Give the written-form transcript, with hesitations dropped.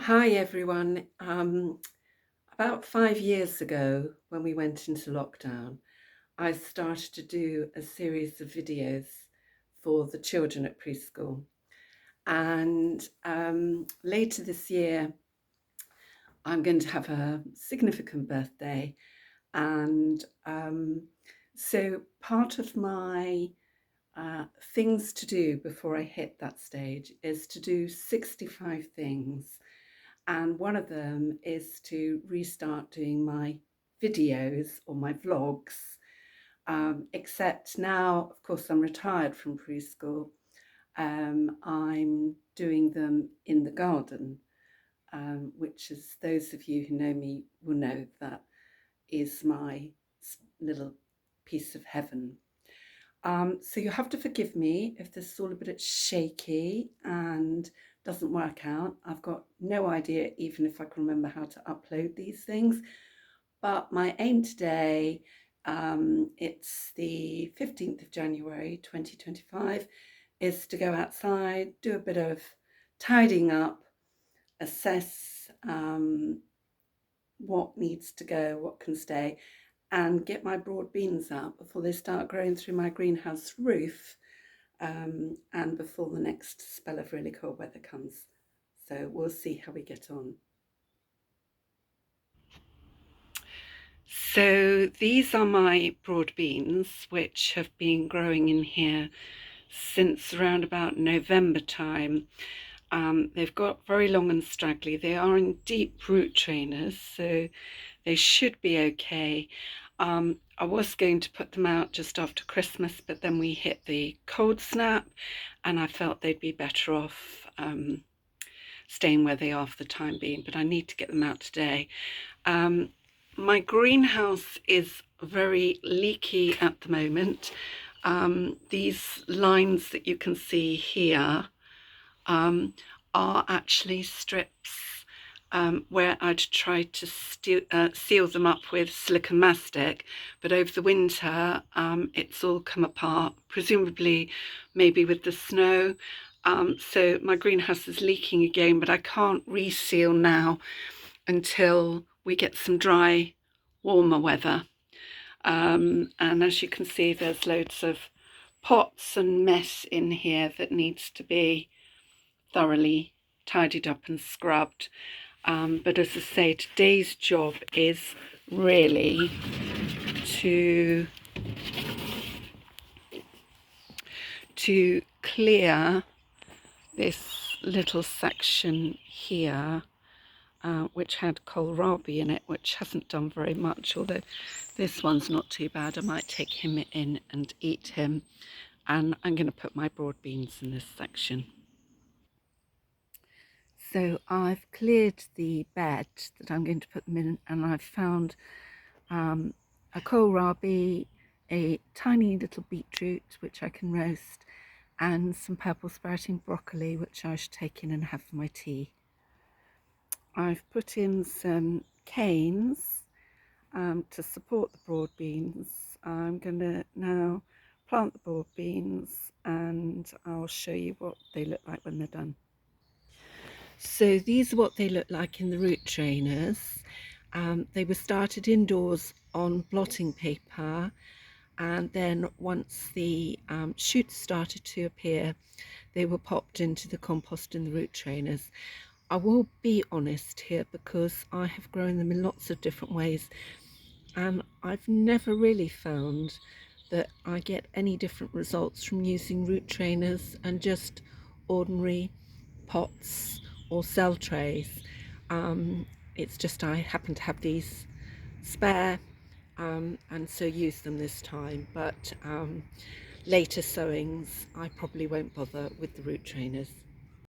Hi everyone. About 5 years ago, when we went into lockdown, I started to do a series of videos for the children at preschool. And later this year, I'm going to have a significant birthday. And so part of my things to do before I hit that stage is to do 65 things. And one of them is to restart doing my videos or my vlogs. Except now, of course, I'm retired from preschool. I'm doing them in the garden, which is, those of you who know me will know, that is my little piece of heaven. So you have to forgive me if this is all a bit shaky and doesn't work out. I've got no idea even if I can remember how to upload these things. But my aim today, it's the 15th of January 2025, is to go outside, do a bit of tidying up, assess what needs to go, what can stay, and get my broad beans out before they start growing through my greenhouse roof, and before the next spell of really cold weather comes. So we'll see how we get on. So these are my broad beans, which have been growing in here since around about November time. They've got very long and straggly. They are in deep root trainers, so they should be okay. I was going to put them out just after Christmas, but then we hit the cold snap and I felt they'd be better off staying where they are for the time being, but I need to get them out today. My greenhouse is very leaky at the moment. These lines that you can see here are actually strips where I'd tried to seal them up with silicone mastic, but over the winter it's all come apart, presumably maybe with the snow. So my greenhouse is leaking again, but I can't reseal now until we get some dry, warmer weather. And as you can see, there's loads of pots and mess in here that needs to be thoroughly tidied up and scrubbed. But as I say, today's job is really to clear this little section here, which had kohlrabi in it, which hasn't done very much, although this one's not too bad. I might take him in and eat him. And I'm going to put my broad beans in this section. So I've cleared the bed that I'm going to put them in, and I've found a kohlrabi, a tiny little beetroot which I can roast, and some purple sprouting broccoli which I should take in and have for my tea. I've put in some canes to support the broad beans. I'm going to now plant the broad beans and I'll show you what they look like when they're done. So these are what they look like in the root trainers. They were started indoors on blotting paper, and then once the shoots started to appear, they were popped into the compost in the root trainers. I will be honest here because I have grown them in lots of different ways, and I've never really found that I get any different results from using root trainers and just ordinary pots or cell trays. It's just I happen to have these spare, and so use them this time, but later sowings I probably won't bother with the root trainers.